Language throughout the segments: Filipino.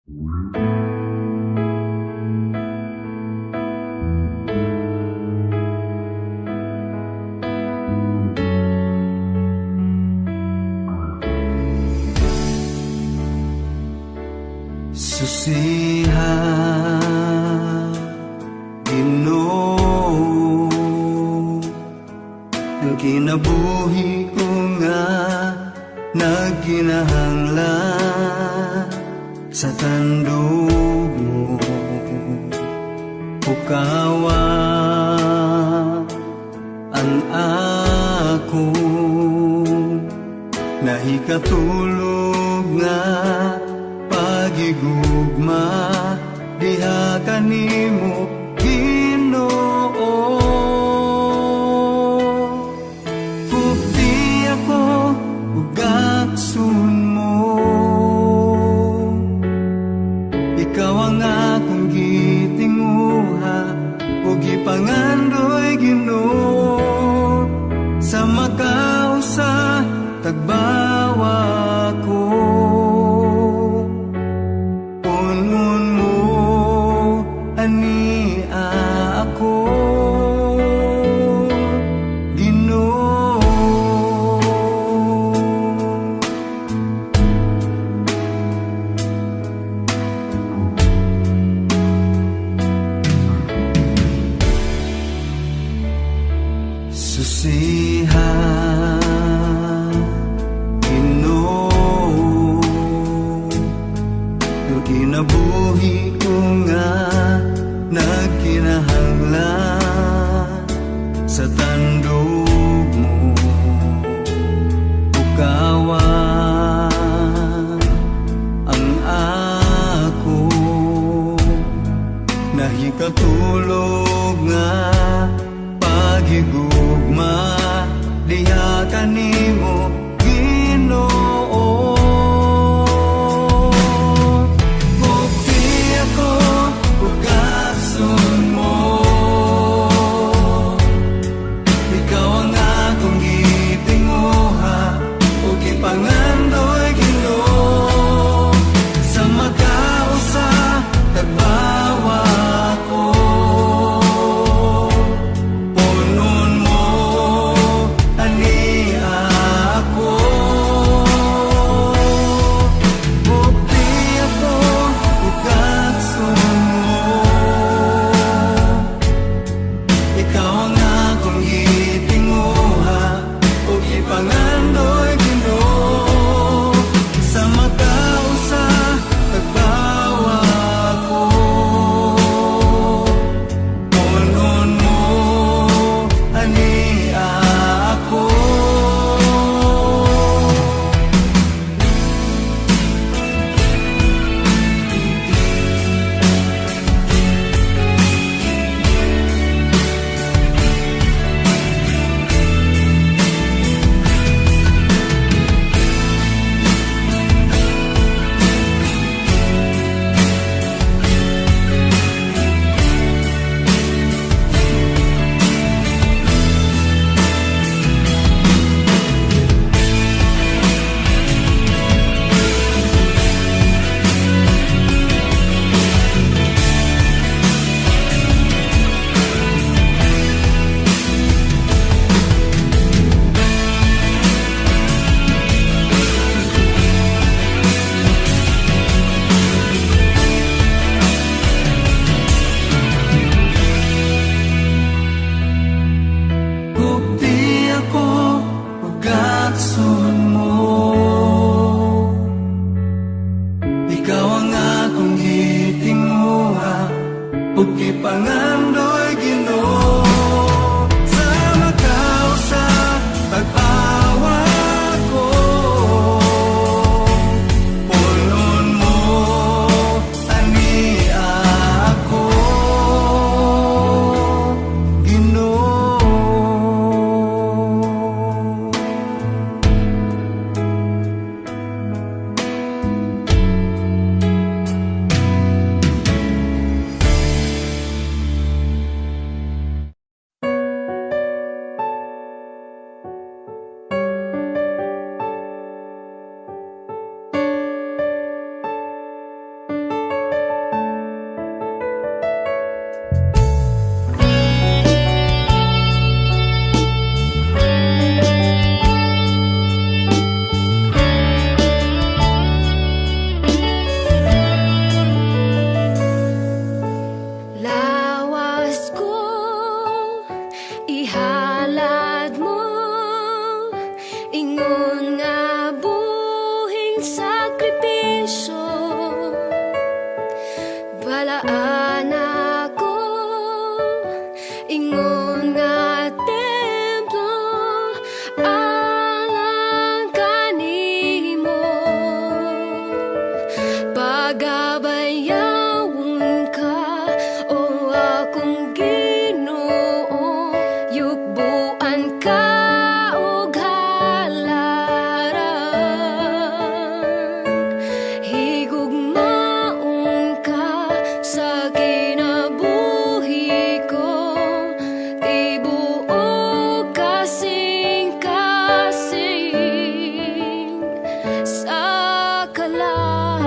Susiha, Ginoo, ang kinabuhi ko nga nagkinahanglan sa tandog mo. Pukawa ang ako, nahikatulog nga pagigugma, diha kanimo Ginoo. Kupti ako ug aksun mo, ikaw ang akong gitinguha ug gipangandoy Ginoo. Sa makausa tagbawa ko, ani ako, Ginoo. Susiha, Ginoo, ang kinabuhi ko nga nagkinahanglan sa tandog mo. Pukawa ang ako, nahikatulog nga pagigugma, diha kanimo Ginoo. ug gipangandoy Ginoo sa makausa pag-awa ko. Punon mo ani ako, Ginoo. gabayawon ka, o akong Ginoo, yugbuan ka og halaran, higugmaon ka sa kinabuhi ko, tibuok kasing-kasing sa kalag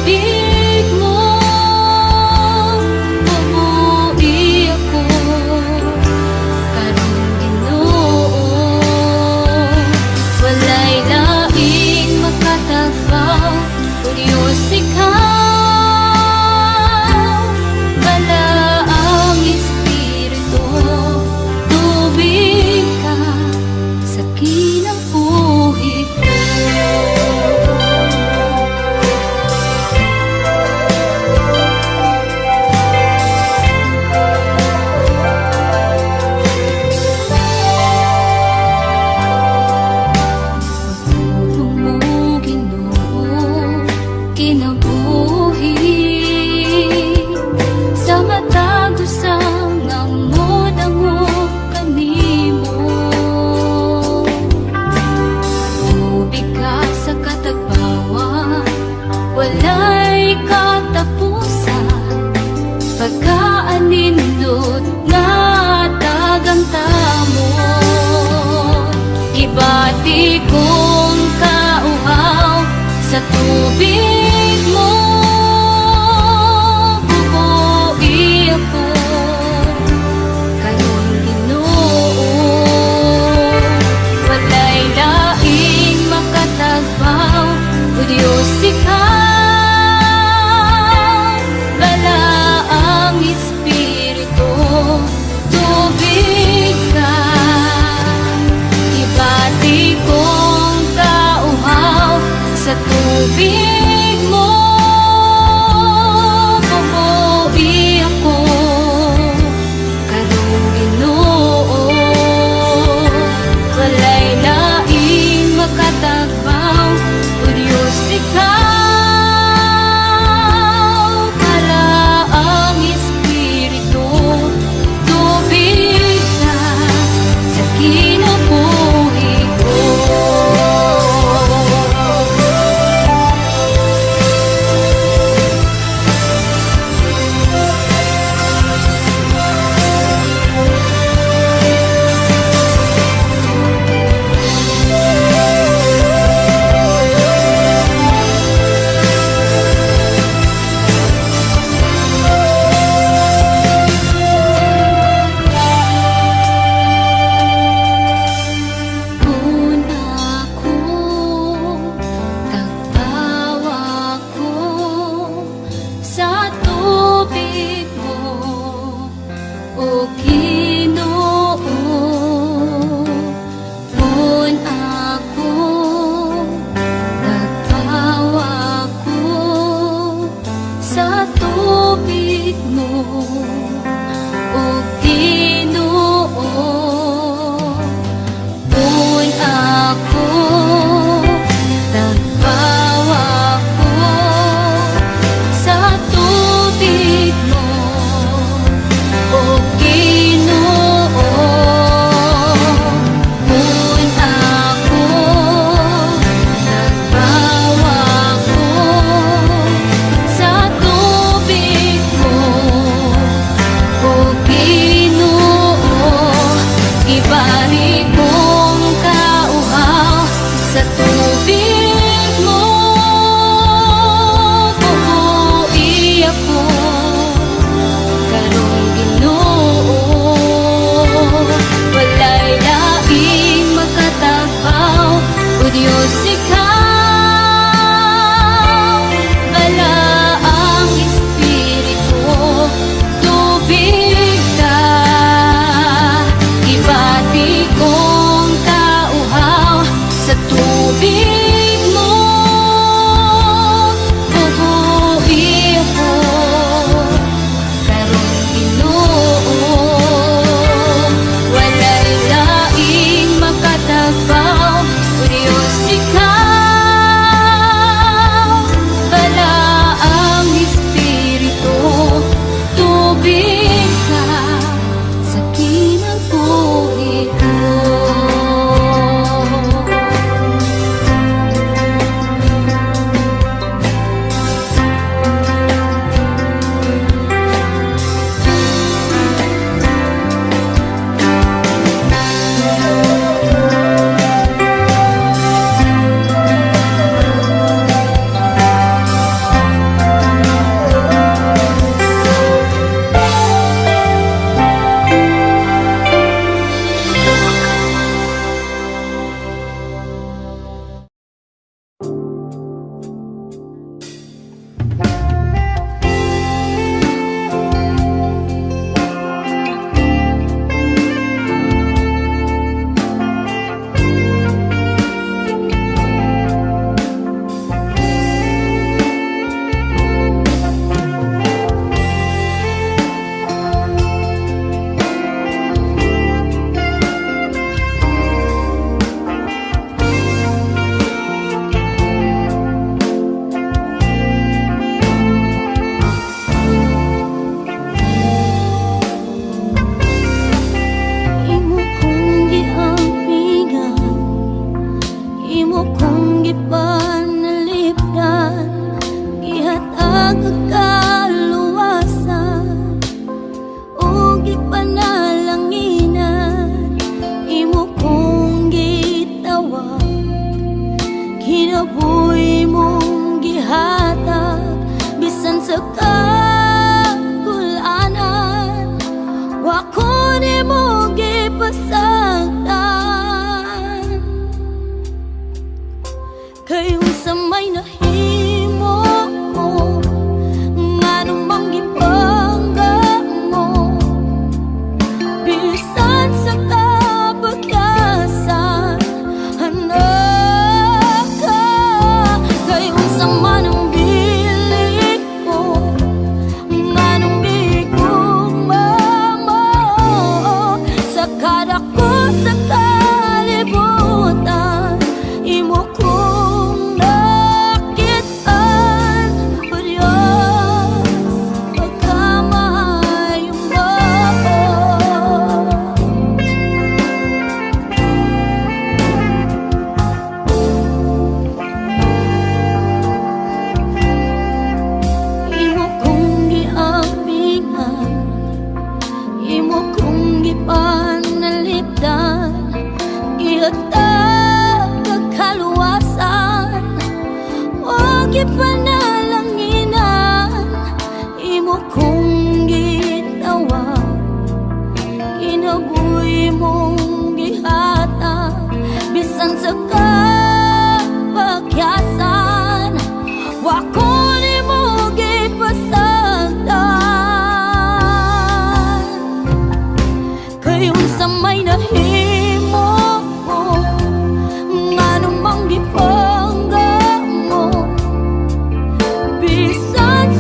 tubig mo, bubuhi ako. Karong Ginoo, walay lain makatagpaw, o Diyos ikaw. Bala ang Espiritu, tubig ka sa kinabuhi ko. Pagtulong mo, Ginoo, kinabuhi sa matagusang amod ang kanimo. Tubig ka sa katagbawan, walay katapusan, pagkaanindot nga tagang tamo. Ibati kong kauhaw sa tubig mo, bubuhi ako. Karong Ginoo, walay laing makatagpaw, o Diyos ikaw. Bala ang Espiritu, tubig ka. Ibati kong kauhaw sa tubig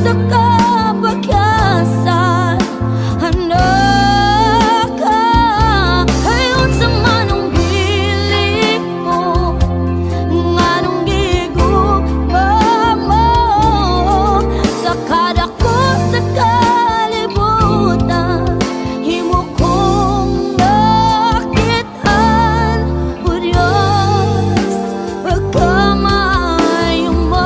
sa kapagyasan. Anak ka, kayon sa manong bili mo, nganong gigugma mo sa kadako sa kalibutan. Himo kong nakitaan, O Diyos, pagkamayo mo.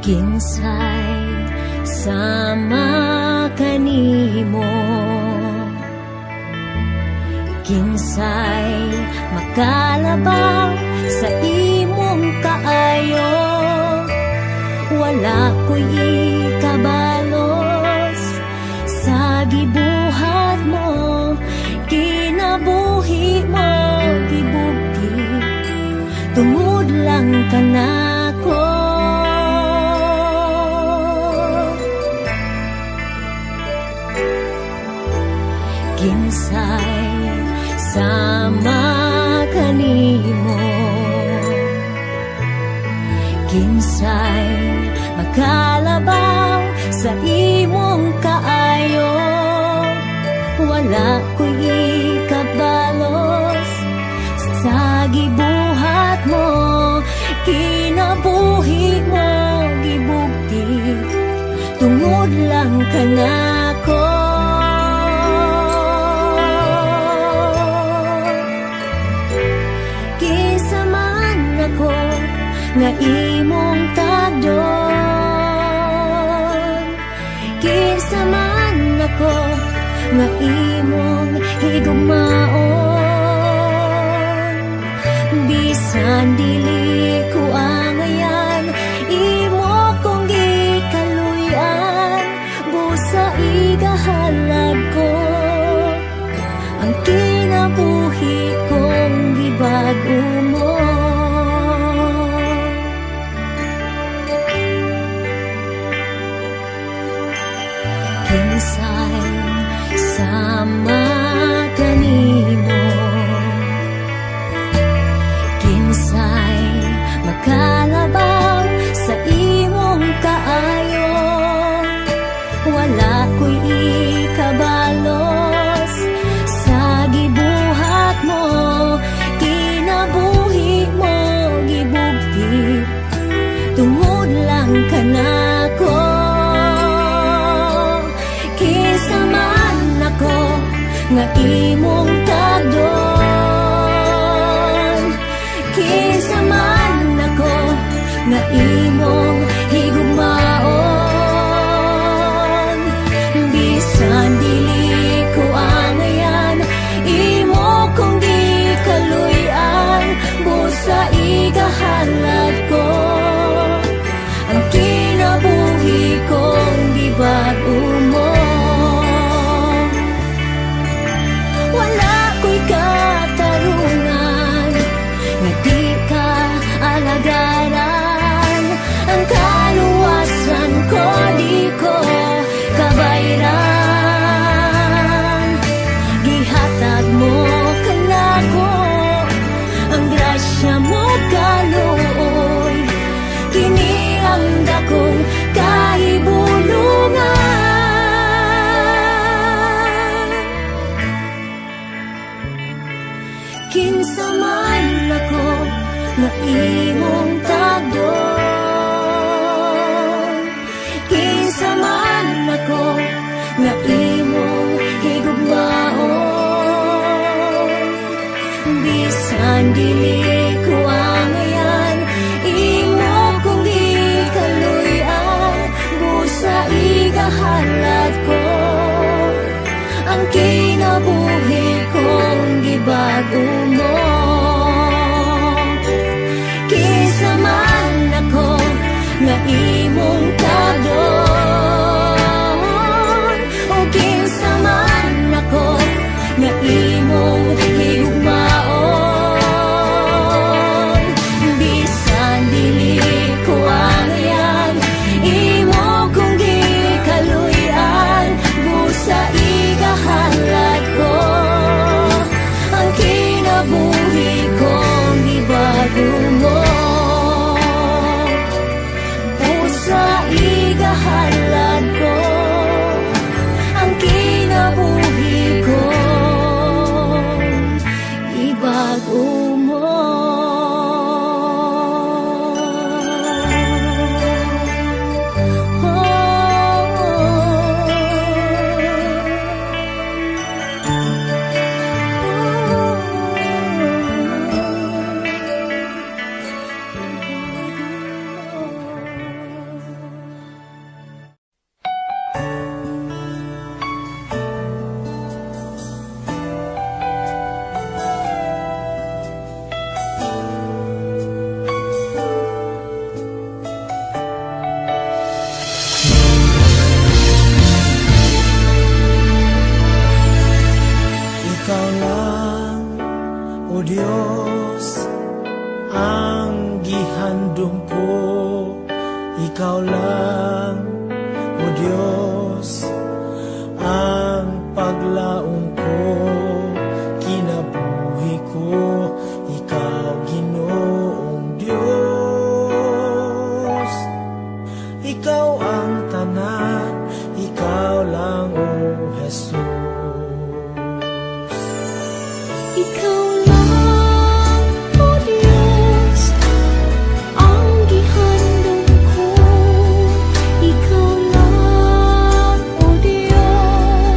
Kinsay sama kanimo, kinsay makalabaw sa imong kaayo. Wala ko'y ikabalos sa gibuhat mo, kinabuhi mo gibugti, tungod lang ka nako. Kinsay sama kanimo, kinsay makalabaw sa imong kaayo. Wala ko'y ikabalos sa gibuhat mo, kinabuhi mo gibugti, tungod lang ka nako. Nga imong tagdon, kinsa man ako nga imong higugmaon. Bisan dili ko angayan, imo kong gikaluyan, busa igahalag ko ang kinabuhi kong gibag-o mo. kinsay sama kanimo, kinsay makalabaw sa imong kaayo. Wala ko'y ikabalos sa gibuhat mo, kinabuhi mo gibugti, tungod lang kanako. Kinsa man ako nga imong tagdon, kinsa man ako nga imong higugmaon, bisan dili ko angayan, imo kong gikaluyan, busa igahalad ko, ang kinabuhi kong gibago mo. Wala ko'y katarungan nga di ka alagaran, ang kaluwasan ko di ko kabayran. Gihatag mo kanako ang grasya mo kaluoy, kini ang dakong kahibulungan. Kinsa man ako nga imong tagdon, kinsa man ako nga imong higugmaon, bisan dili ko angayan, imo kong gikaluyan, busa igahalad ko, ang kinabuhi kong gibago mo. Kinsa man ako nga imong tagdon, o kinsa man ako nga imong higugmaon, bisan dili ko angayan, imo kong gikaluyan, busa igahalad ko, ang kinabuhi kong gibago mo. Busa igahalad ko, ang kinabuhi kong gibago mo. Ikaw lang, O Diyos, ang gihandom ko. Ikaw lang, O Diyos, ang paglaong ko. Kinabuhi ko, Ikaw, Ginoong Diyos. Ikaw ang tanan, Ikaw lang, O Jesus. Ikaw lang, O Diyos, ang gihandom ko. Ikaw lang, O Diyos,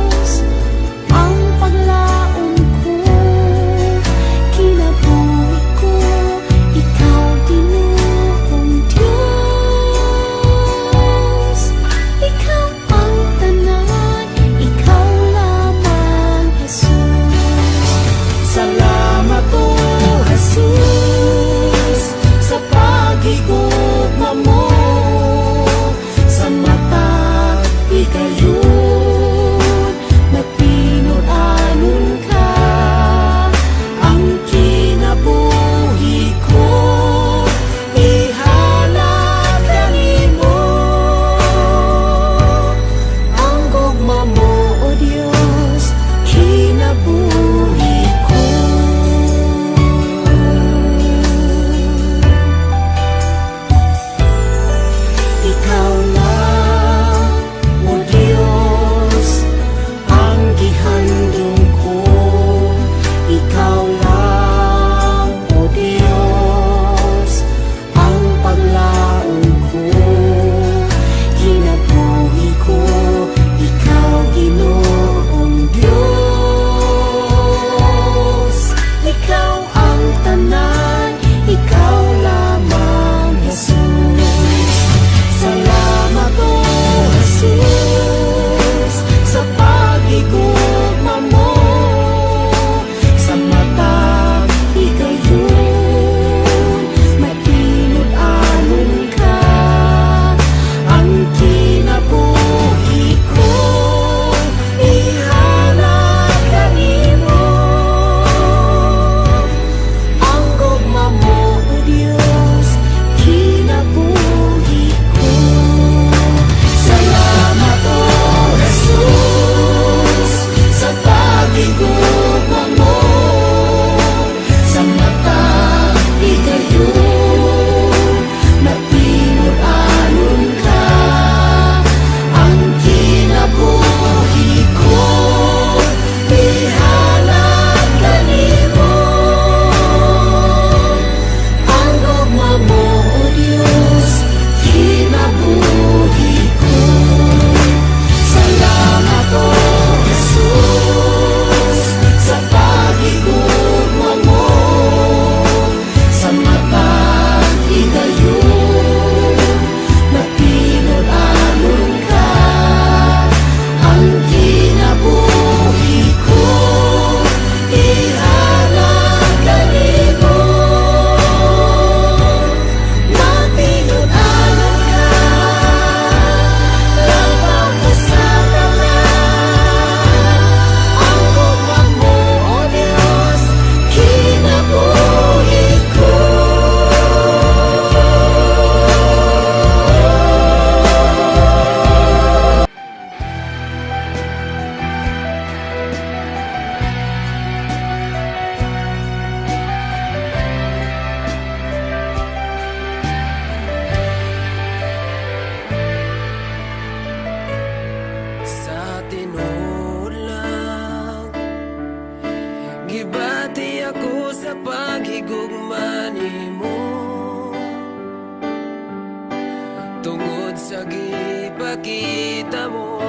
mo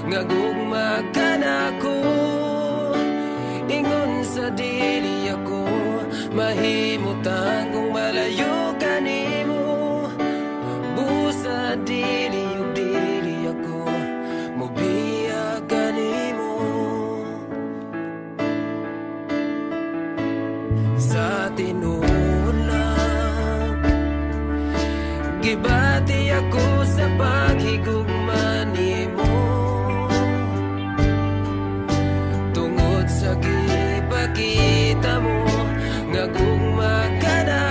nga gugma ka nako. Ingon sa dili ako mahimutan kung malayo ka nimo. Busa dili ug dili ako mobiya ka nimo. Sa tinuod lang gibati ako sa paghigugma nimo. Tungod sa gipakita mo nga gugma ka na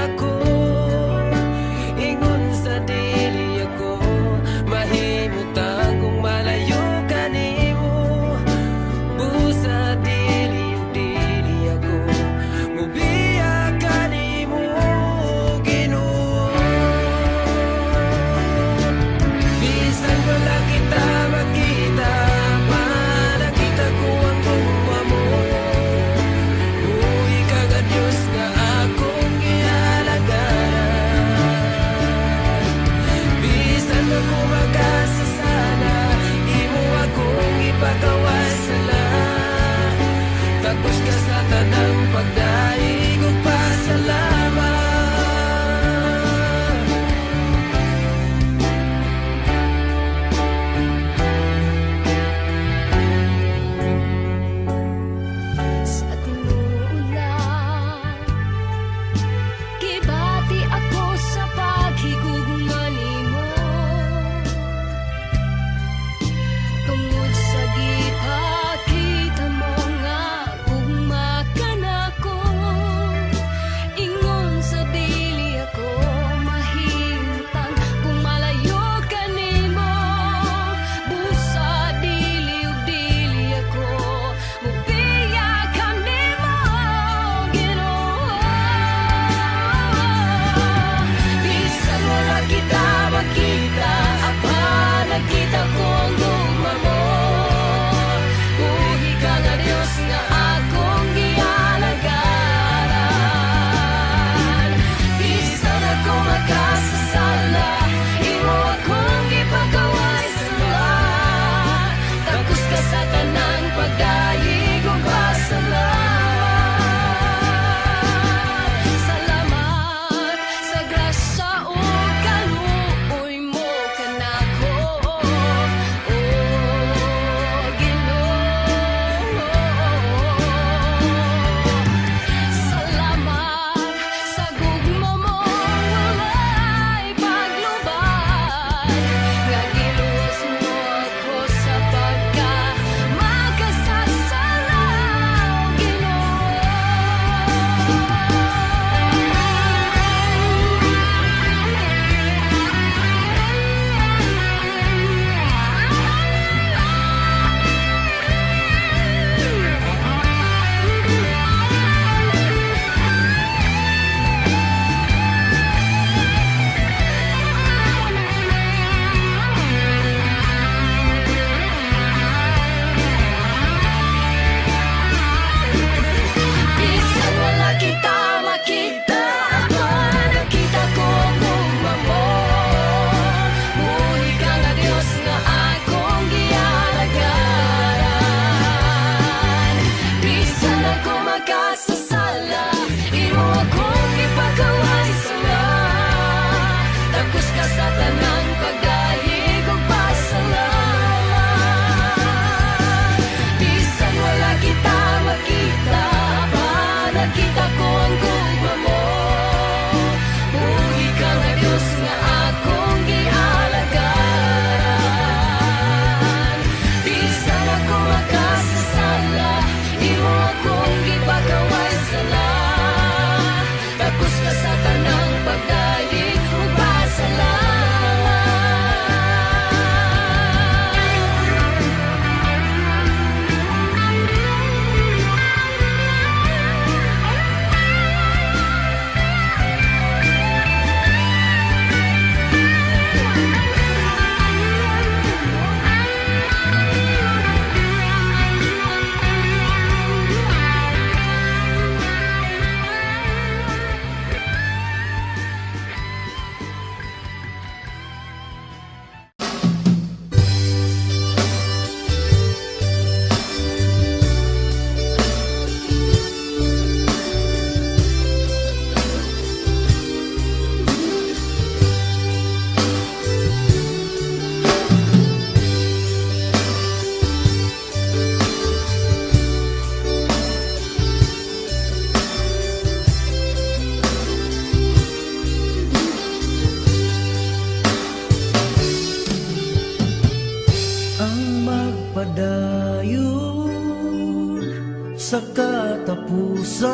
sa katapusan,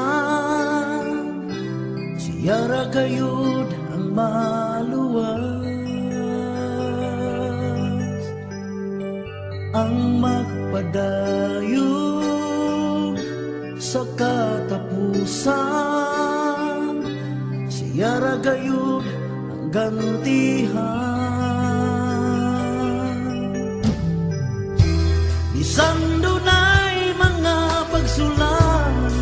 siya ra gayud ang maluwas, ang magpadayon sa katapusan, siya ra gayud ang gantihan. Bisan dunay mga pagsulan,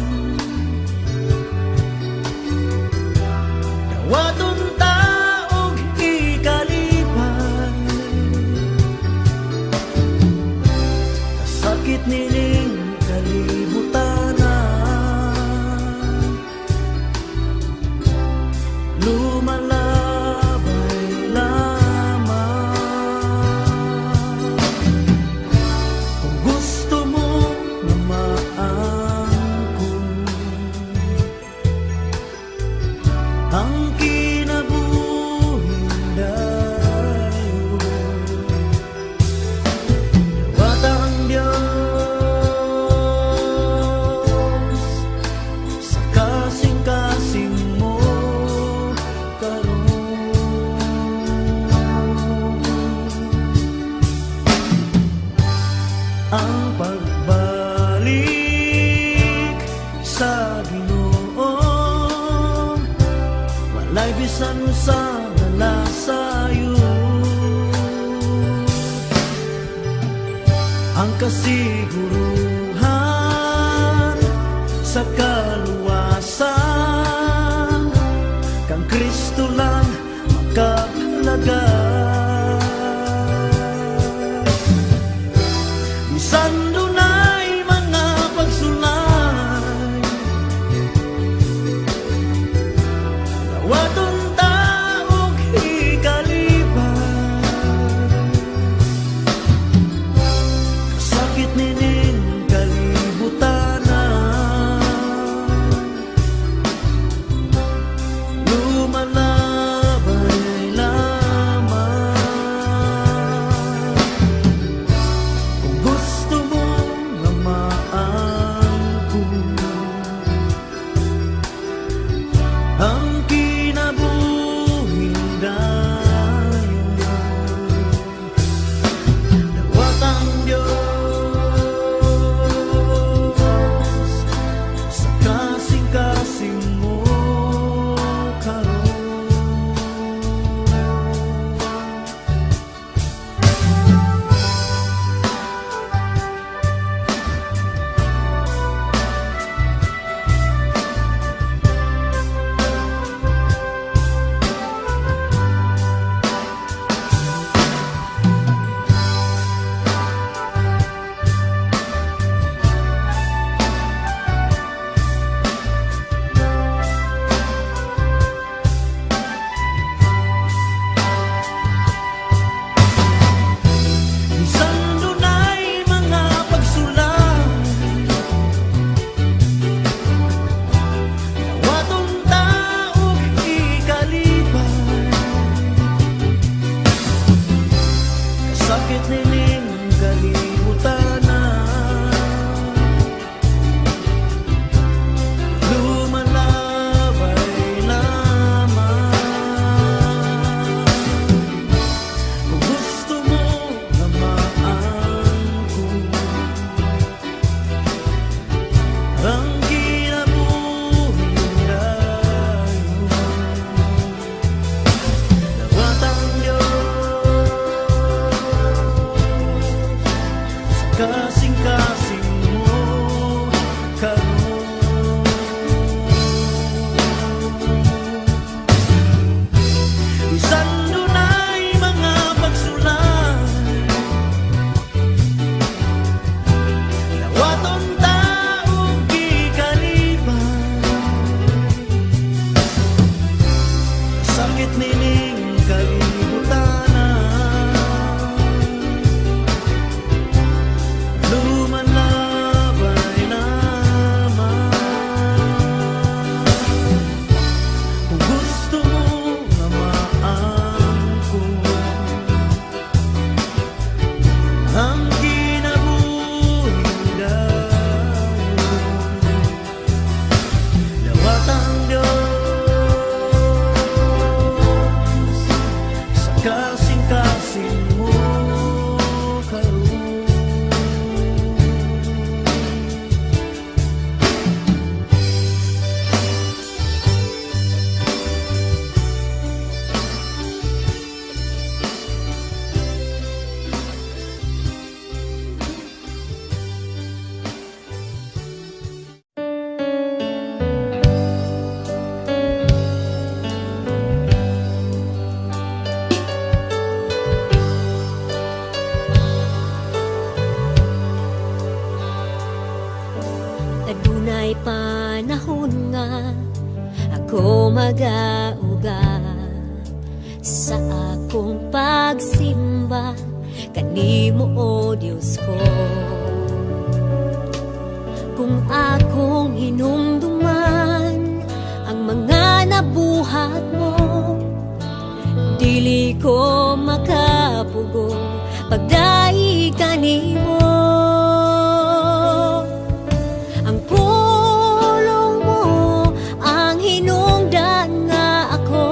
dawaton ta og ikalipay, kasakit nining kalibutanan, lumalabay lamang. Kung gusto mo na maangkon ang kinabuhing dayon, dawata ang Diyos sa kasing-kasing mo karon. Ang pagbalik sa Ginoo walay bisan sa nalasayo, ang kasiguruhan sa kaluwasan, kang Kristo lang makalagay. Bisan dunay mga pagsulay, dawaton ta og ikalipay, kasakit nining kalibutanan, lumalabay lamang. Kung gusto mo na maangkon ang kinabuhing dayon, dawat ang Diyos sa kasing-kasing mo karon. Bisan dunay mga pagsulan, dawaton ta og ikalipay, kasakit nining kalibutanan, lumalabay lamang. Kung gusto mo na maangkon ang kinabuhing dayon, dawat ang Diyos sa kasing-kasing mo karon. Bisan dunay mga pagsulay, dawaton ta og ikalipay, kasakit nining kalibutanan, Adunay panahon nga ako magauga sa akong pagsimba kanimo o Diyos ko. Kung akong hinumduman ang mga nabuhat mo, dili ko makapugong pagdai kanimo. Ang pulong mo ang hinungdan nga ako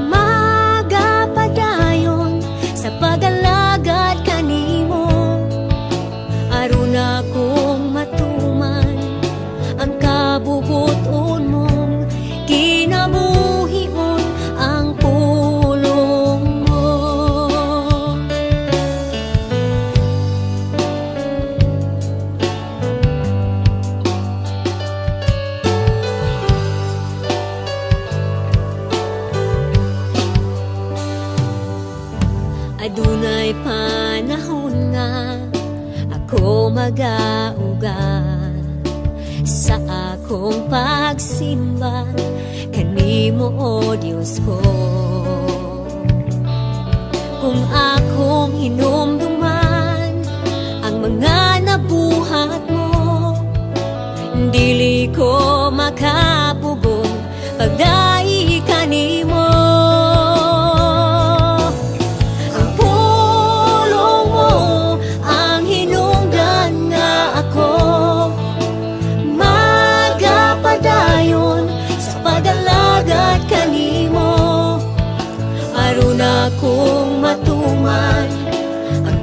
magapadayon sa pag-alagad kanimo. Aron akong matuman ang kabubuton mong kinabuhion ang pulong mo. Adunay panahon nga ako magauga sa akong pagsimba kanimo o Diyos ko. Kung akong hinumduman ang mga nabuhat mo, dili ko makapugong pagdai kanimo. Ang pulong mo ang hinungdan nga ako magapadayon sa pag-alagad kanimo. Aron akong matuman ang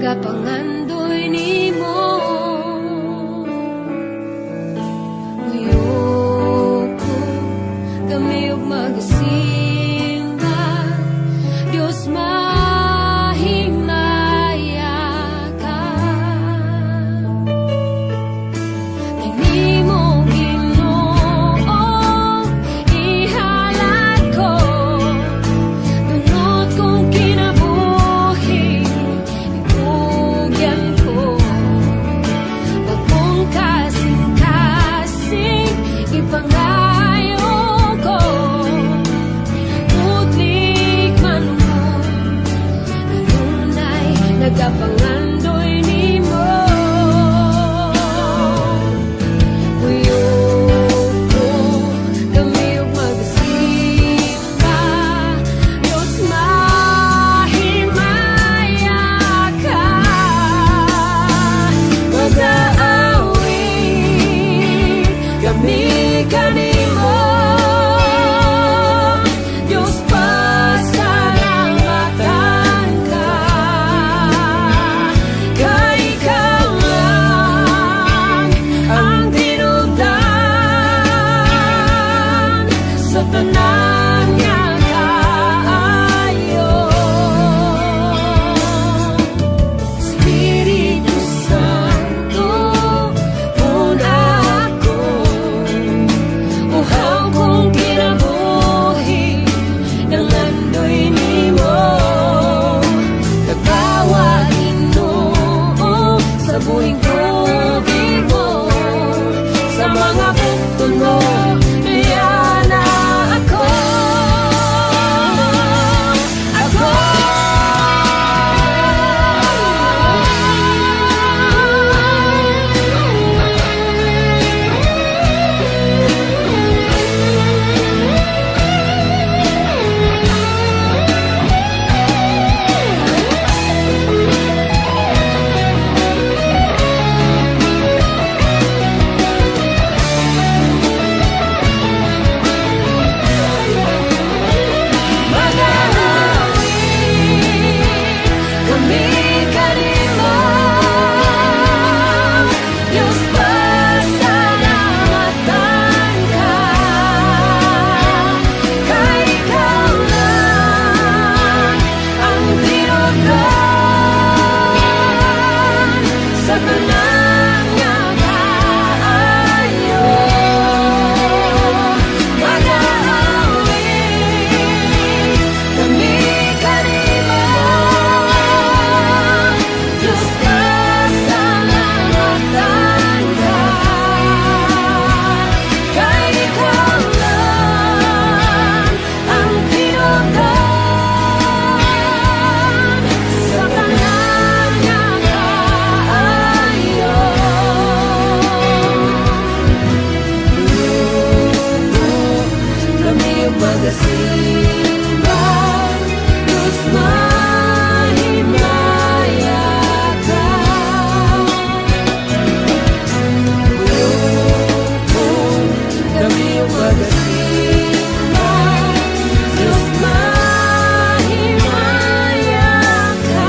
nagapangandoy nimo. Ayoko kami ug magasimba, Dios mahimaya ka. Kanimo Ginoo ihalad ko, dungot kong kinabuhi, ibugyan ko. Bagong kasing-kasing ipangayo ko, putlik man mo, kanunay nagapangandoy nimo. Uyoko kami ug magasimba, Dios mahimaya ka. Mag-aawit kami kanimo, Dios pasalamatan ka. Kay ikaw lang ang tinubdan sa tanan nga kaayo. Espiritu Santo, una ako, uhaw kong kinabuhi, nangandoy nimo. Tatawagin mo sa buhing tubig mo, sa mga bukton mo, iyan na ako. Ako. Mag-aawit kami kanimo, Dios pasalamatan ka. Kay ikaw lang ang tinubdan sa tanan nga kaayo. Mag-aawit kami kanimo, Dios pasalamatan ka. Kay ikaw lang ang tinubdan sa tanan nga kaayo. Kami ug magasimba, Dios mahimaya ka. Kami ug magasimba, Dios mahimaya ka.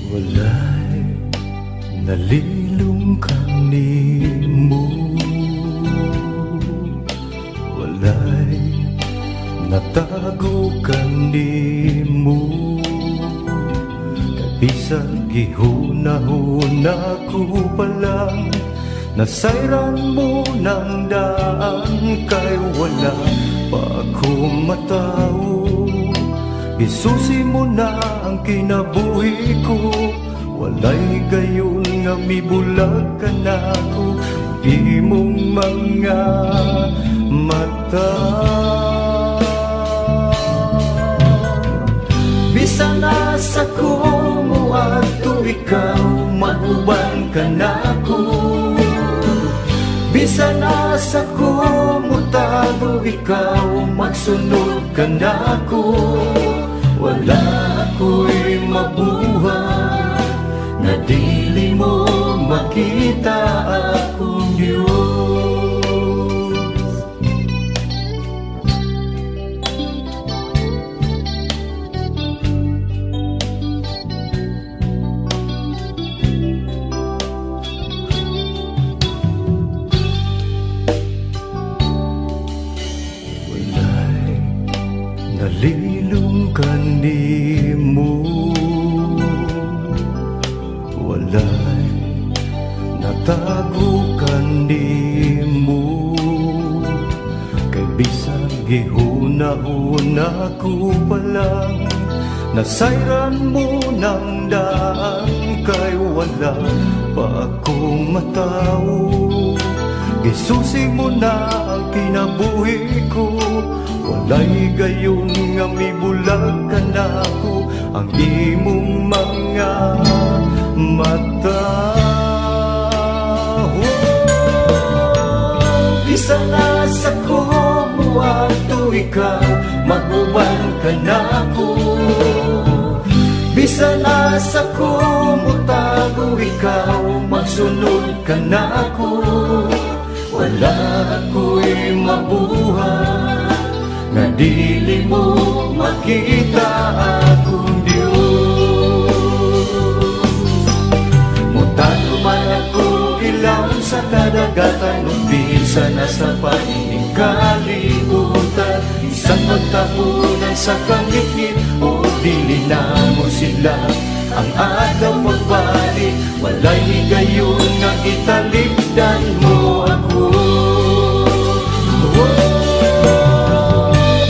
Walay nalilong kanimo, walay natago kanimo. Bisag gihunahuna ko pa lang, nasayran mo ng daan, kay wala pa ako matao. Isusi mo na ang kinabuhi ko, walay gayon nga mibulag ka na ko. Imong mga mata maguban ka nako. Bisan asa ko mutago ikaw, magsunod ka nako. Wala ako'y mabuhay na dili mo makita akong Diyos. Nalilungkan di mo, walay natagukan di mo. Kay bisag gihuna-una ko pa lang, nasayran mo ng daan. Kay wala pa akong matao, gisusi mo na ang kinabuhi ko. Walay gayon nga mibulag ka nako ang imong mga mata. Bisan nasa ko muadto ikaw, maguban ka nako. Bisan nasa ko mutago ikaw, magsunod ka nako. Wala ako'y mabuhay na dili mo makita akong Diyos. Mutano man ako ilaw sa kadagatan, umpisa na sa panining kalibutan. Isang magtapunan sa kangitid, o dili na mo sila ang adlaw pagbalik. Walay higayon nga italikdan mo ako.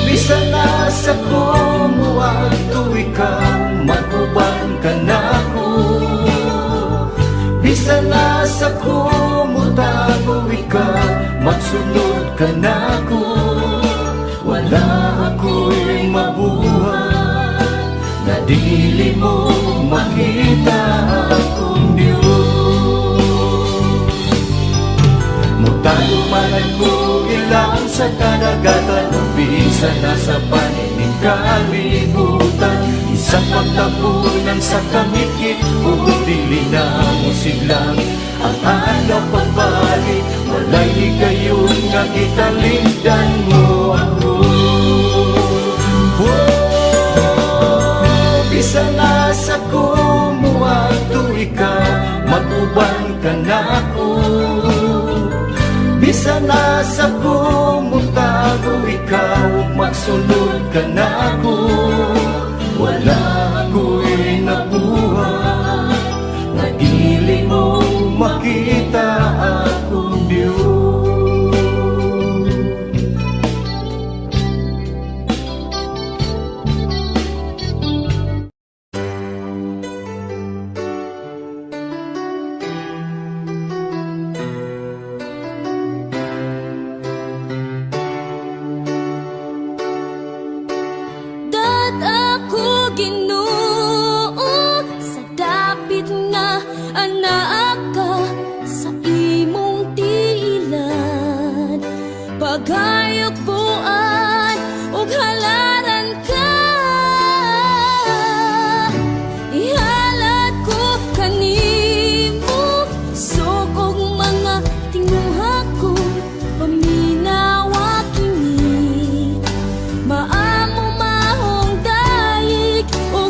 Bisan nasa ko muadto ikaw, maguban ka nako. Bisan nasa ko mutago ikaw, magsunod ka nako. Wala ako'y mabuhay na dili mo makita akong Diyos. Mutago man ako ilang sa kadagatan, umpisa na sa panining kalibutan. Isang pagtapunan sa kamikit, o dili na mo silang ang adlaw pagbalik. Walay higayon nga italikdan mo ako. Bisan nasa ko muadto ikaw, maguban ka nako. Bisan nasa ko mutago ikaw, magsunod ka nako. Wala ako'y nabuhay na dili mo makita akong Diyos. Maamo mahong daig, o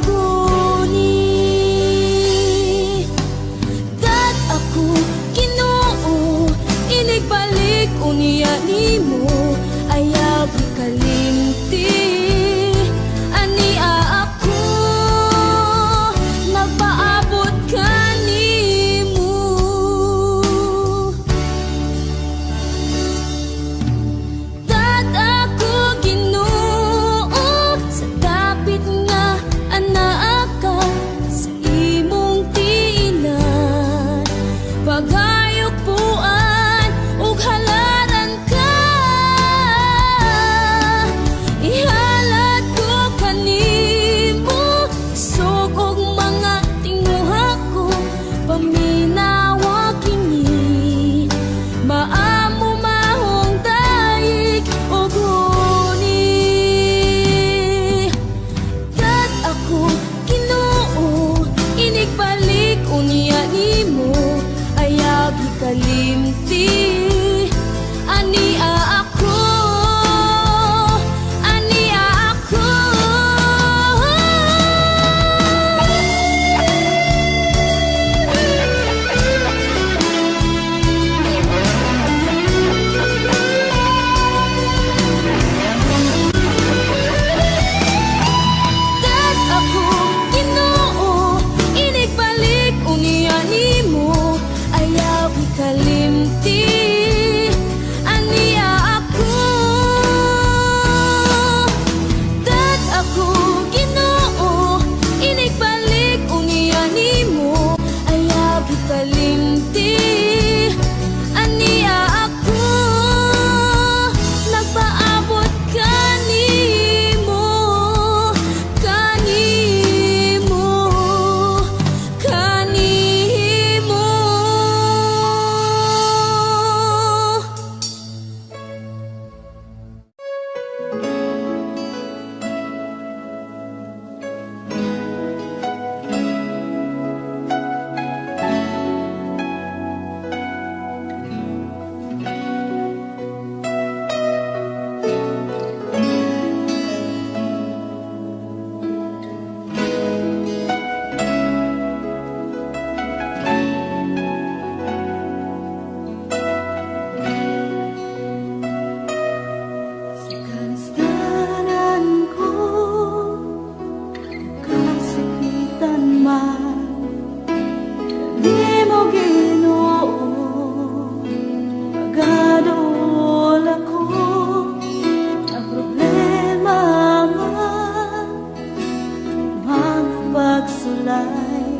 balay.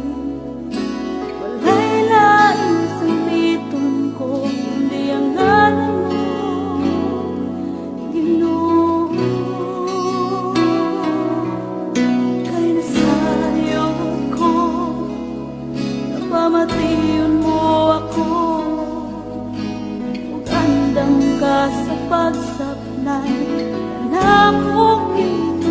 Walay lain sa biton ko, kundi ang ngalan mo, Ginoo. Kay nasayo ko, napamatiyon mo ako, ug andam ka sa pagsablay nako Ginoo.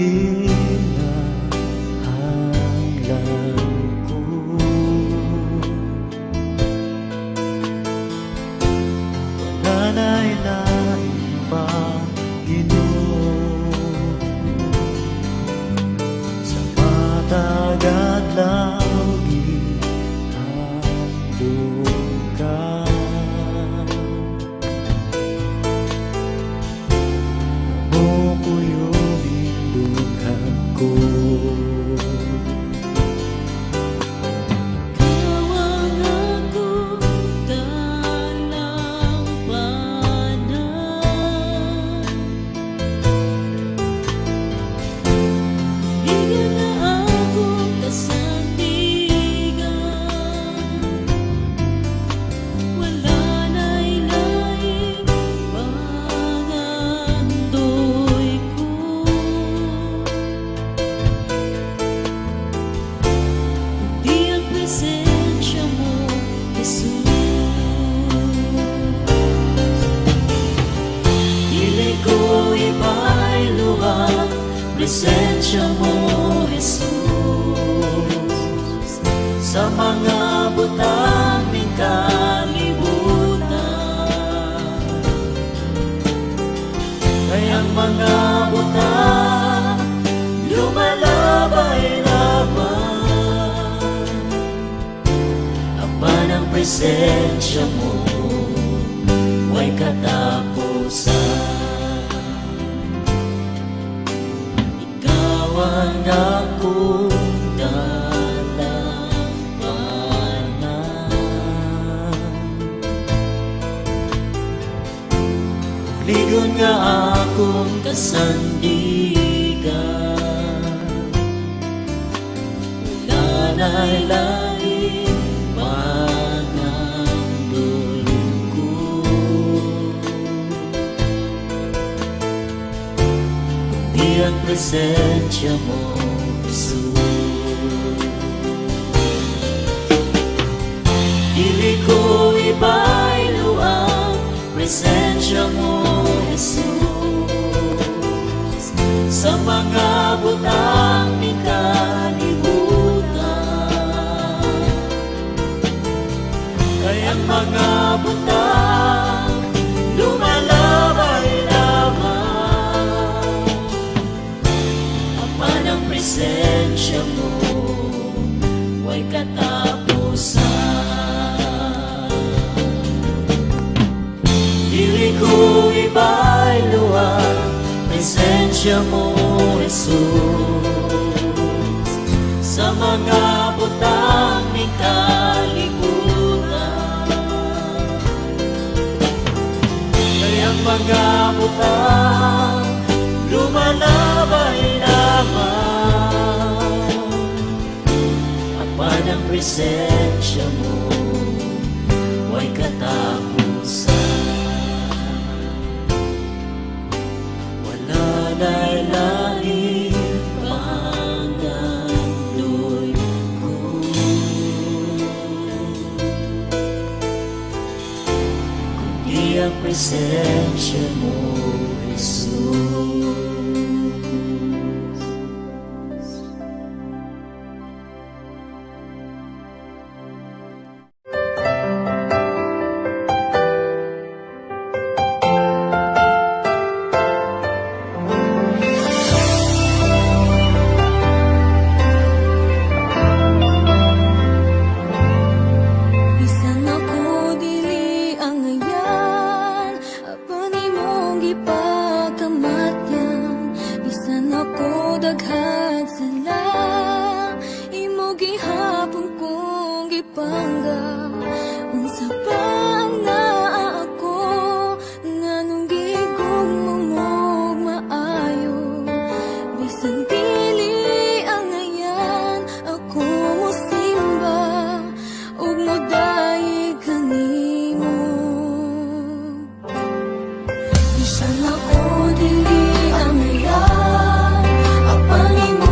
kinahanglan ko. Wala na'y lain pa, Ginoo, sa matagat lang gihandog ka. Mo ko yung indunghan ko. Kawang akong dalampanan, bigyan na akong kasandigan. Wala na'y laing pangandoy ko, kundi ang presensya mo, Jesus. Dili ko iba'y luha, presensya mo, Jesus. Sa mga butang ning kalibutan, kayang mga butang lumalabay laban. Apan ang presensya mo, way katapusan. Ikaw ang akong dalampanan, ligon nga akong kasandigan. Wala na'y laing pangandoy ko, kundi ang presensya mo, Jesus. Dili ko iba'y luang, presensya mo, Jesus. Sa mga butang ni kalibutan, kayang mga butang lumalabay lamang. Apan ang presensya mo, way katapusan. Dili ko iba'y luha, presensya mo, Jesus. Sa mga butang ni kalibutan, kayang mga butang lumalabay naman. Apan ang presensya mo, way katapusan. Wala na'y laing pangandoy ko, kundi ang presensya mo, Jesus. Bisan ako dili ang ngayan, apan imong gipakamatyan. Bisan ako daghag sala, imo gihapon kong gipangga. Unsa pa ang naa ako, nganong gigugmong mong maayo. Bisan dili ang ngayan, ako mosimba ug modaig kanimo. Bisan ako dili ang ngayan, apan imo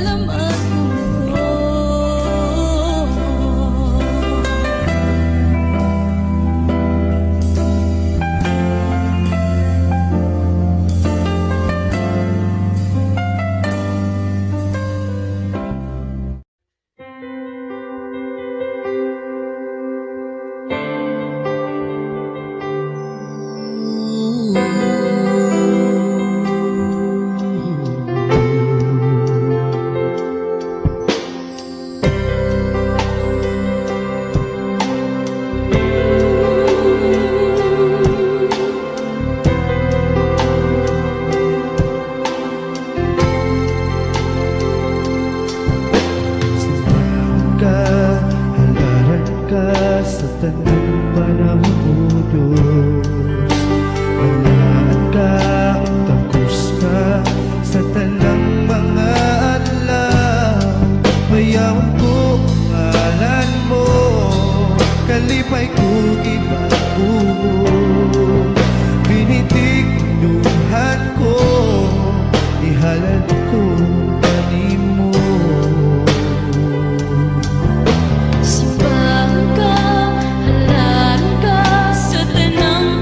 salamat ko. Halaran ka sa tanang panahon mo, Diyos. Manaan ka, tapos ka sa tanang mga adlaw. Mayawan ko ang ngalan mo, kalipay ko ibago. Binitig duhan ko, ihalad ko kanimo. Simbahan ka, halaan ka sa tanang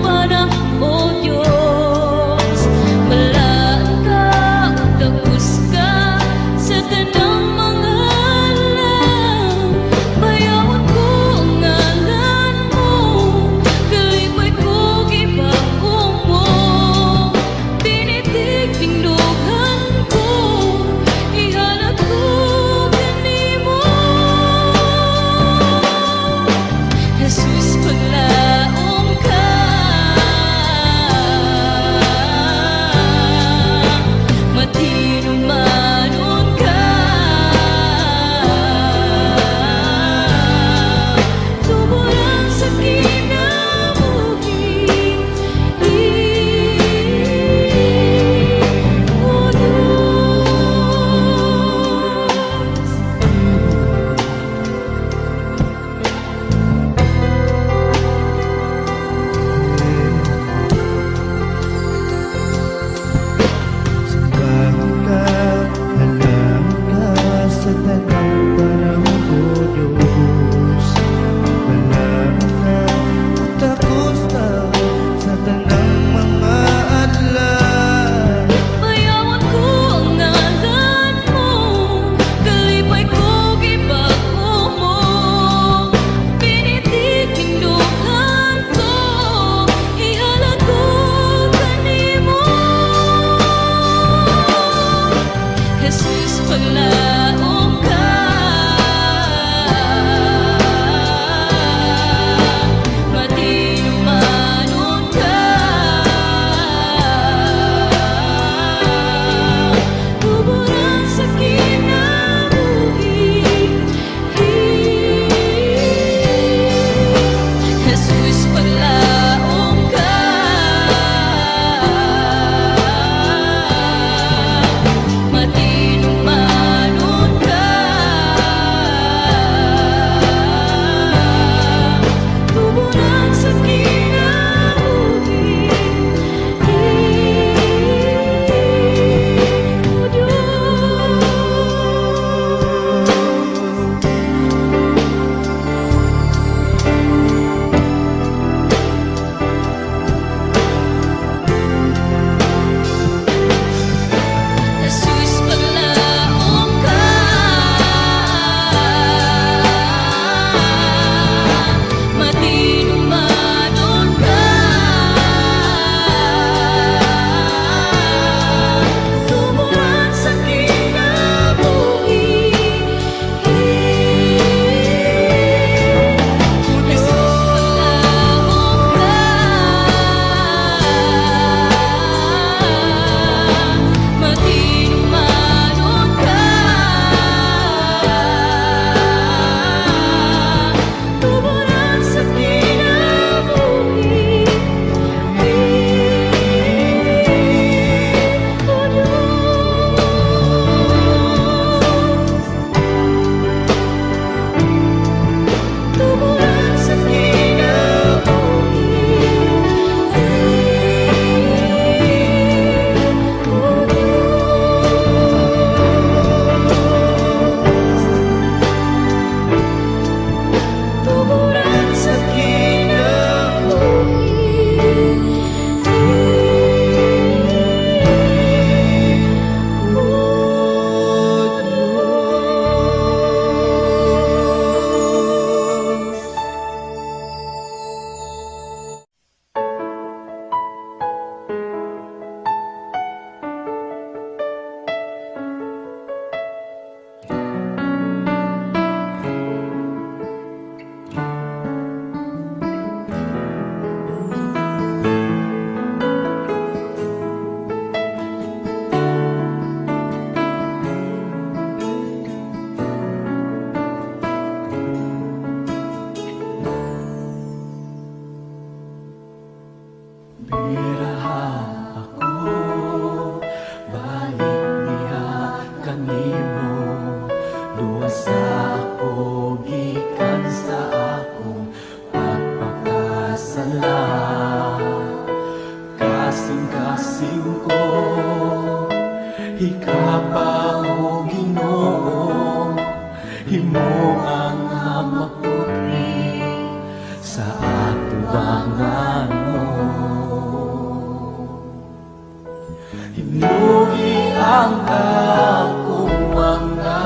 ang akong mga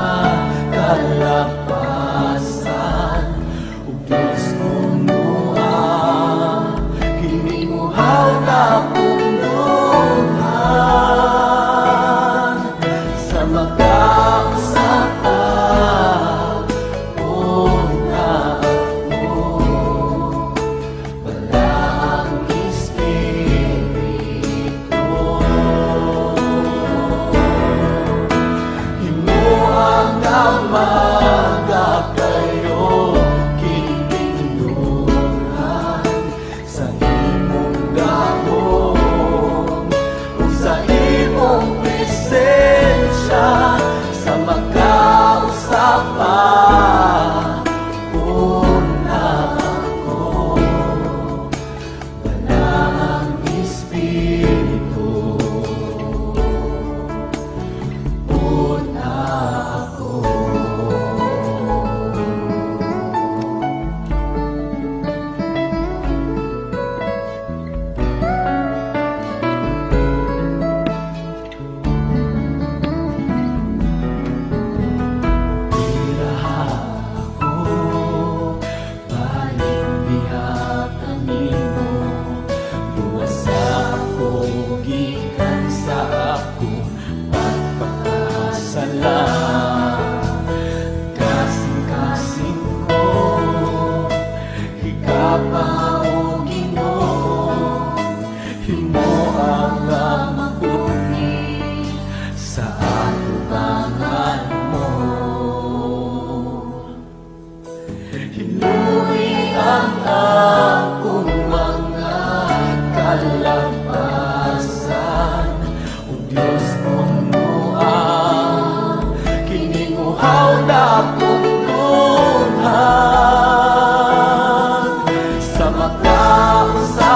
kalapasan. O Diyos punuan, hinimuhaw na punduhan sa magkausapan. Una ako, wala ang Espiritu. Himuang amaga kayo kinindungan sa imong gahon o sa imong presensya sa magkausapan. Una ako, wala ang Espiritu. Una ako. Biraha ako, balik bihatan nimo. Luwasa ako, gikan sa ako pagpakasala. Kasing-kasing ko, higapa o Ginoo. Himo ang mabuti sa atubangan mo. Hinuwi ang akong mga kalapasan. O Diyos punuan, kininguhaw na punduhan sa magkausapan.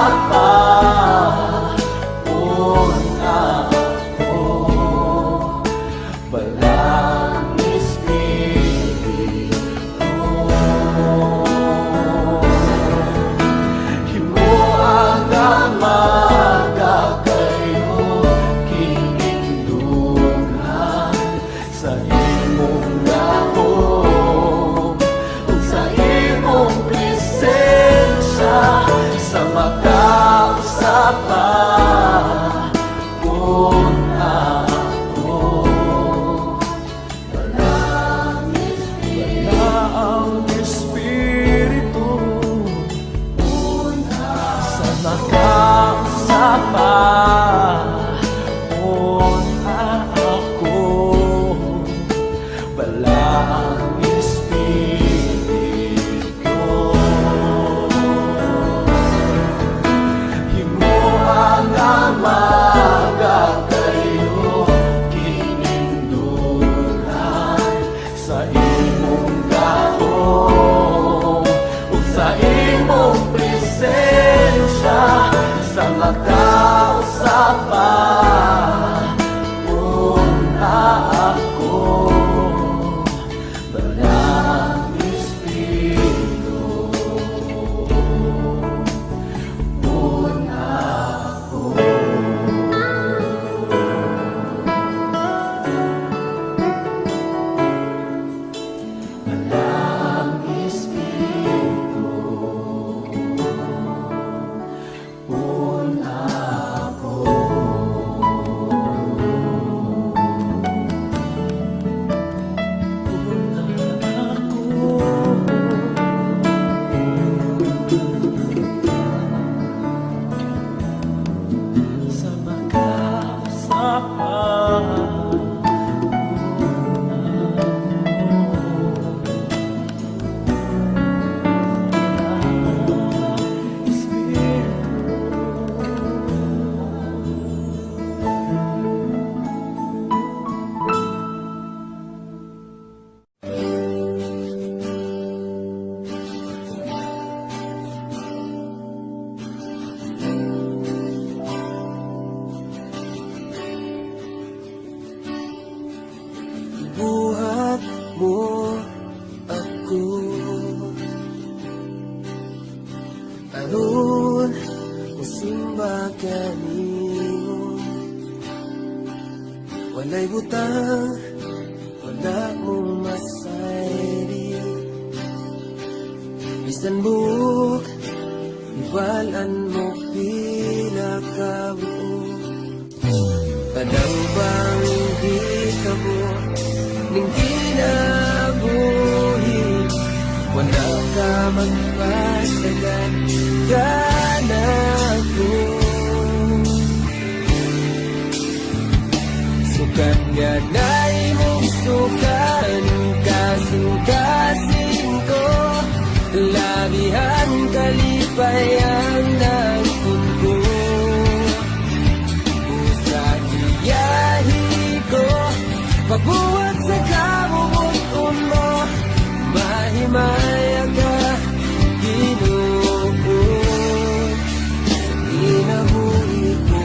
Una ako, walang Espiritu. Himuang amaga kayo kinindungan sa imong gahon o sa imong presensya sa magkausapan. Una ako, walang Espiritu. Sa magkausapan. Una ako, walang Espiritu. Himuang amaga kayo kinindungan sa imong gahon o sa imong presensya sa magkausapan. Una ako, walang Espiritu. Una ako. Walang Espiritu. Una ako. Sa magkausapan. Buhat mo ako aron ko simba kanimo. Walay butang wala mong masayri. Bisan buok iwalan mo pinakabuo. Padang bang hindi ka mo ning kinabuhi. Wala ka magpasagan ganako. Sukat nga na'y mong sukan kasing-kasing ko. Labihan kalipayan ng puno. Sa iyahi ko pagbuhat sa kabubuton mo. Mahimaya ka Ginoo. Inabuhi ko.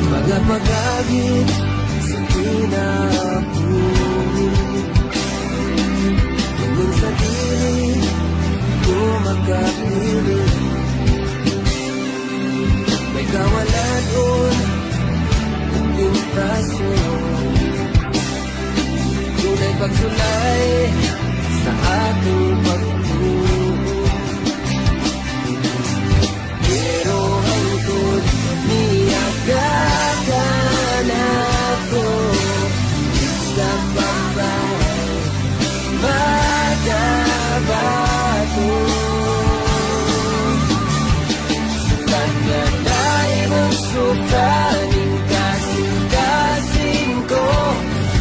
Mga pag-agit sa pinabuhi. Hanggang sa dili ko magkapilit. May kawalan doon ang tentasyon. Tunay pagsulay sa aking pagtuo. Pero hangtod niyagagan ako sa pagbay magabato. Kanya na'y mong sukaning kasing-kasing ko.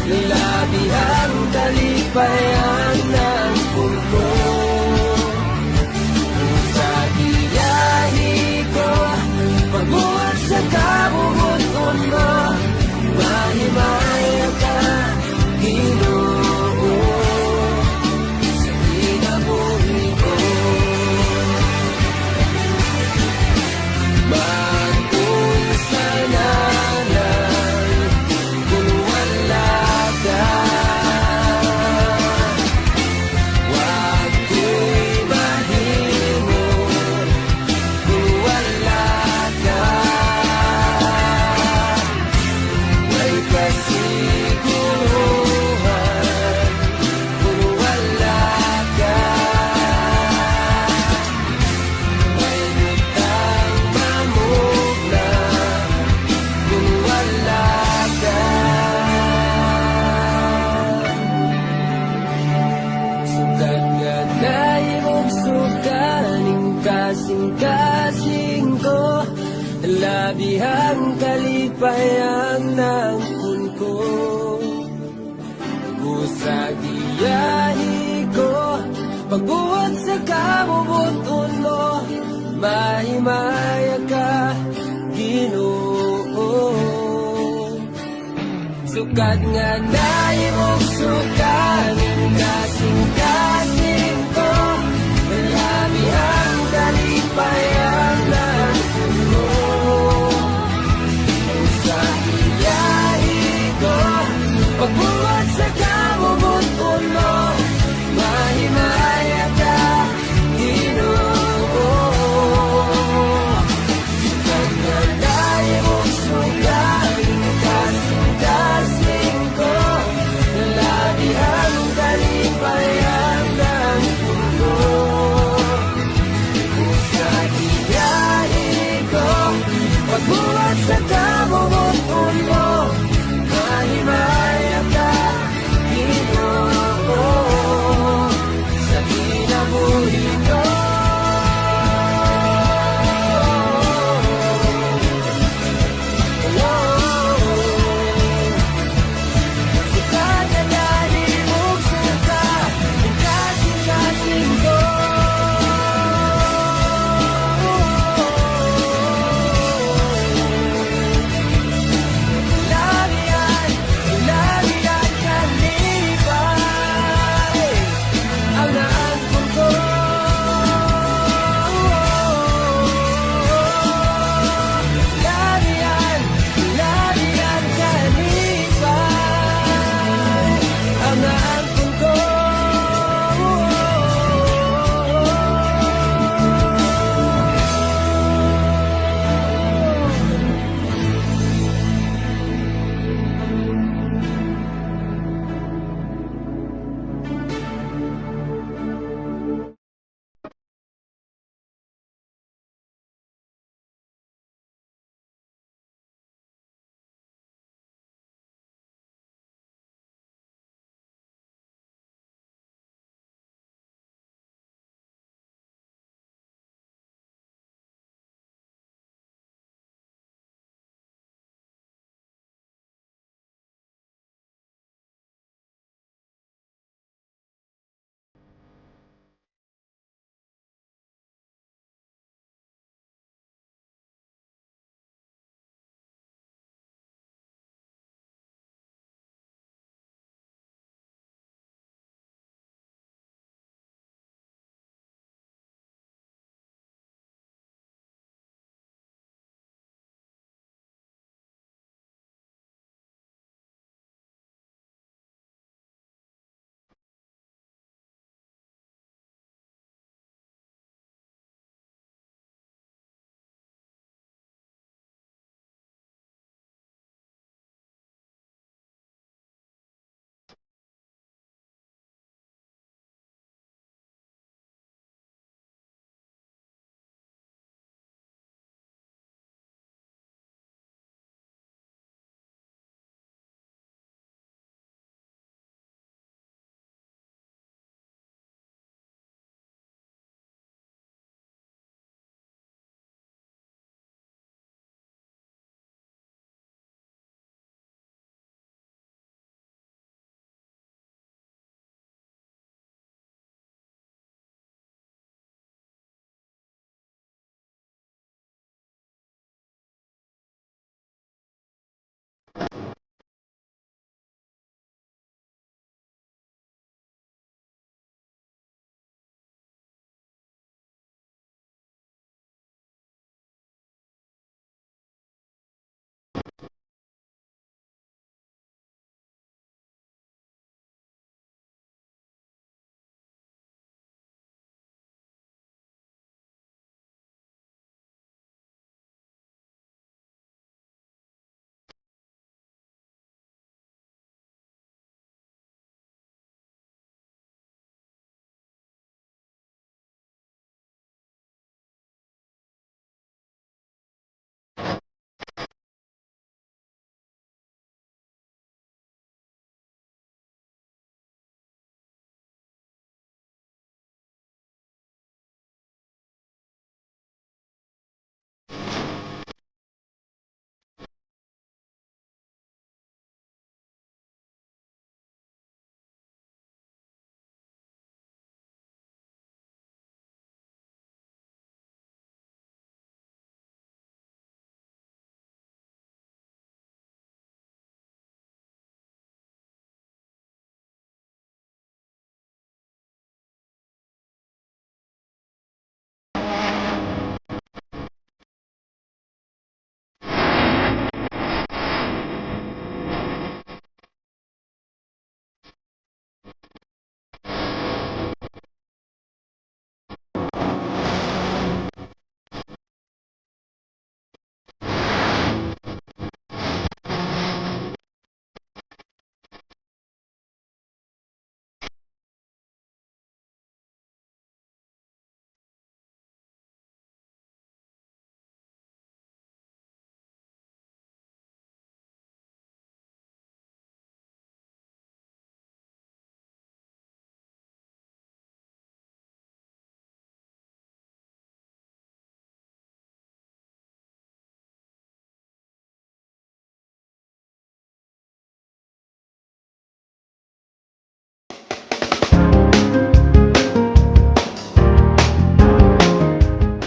Lalabihan kalipayan ng puno. Sa iyahi ko pagbuhat sa kabubuton mo. Mahimaya ka Ginoo. Sa inabuhi ko magpunsa na lang kung wala ka. Wag ko'y mahimo kung wala ka. May kasiguruhan kung wala ka. May butang mamugna kung wala ka. Sukat nga na'y mong sukaning kasing-kasing ko. Labihan kalipayan ng punko. Busag iyahi ko pagbuhat sa kabubuton mo. Mahimaya ka Ginoo. Sukat nga na'y mong sukaning kasing-kasing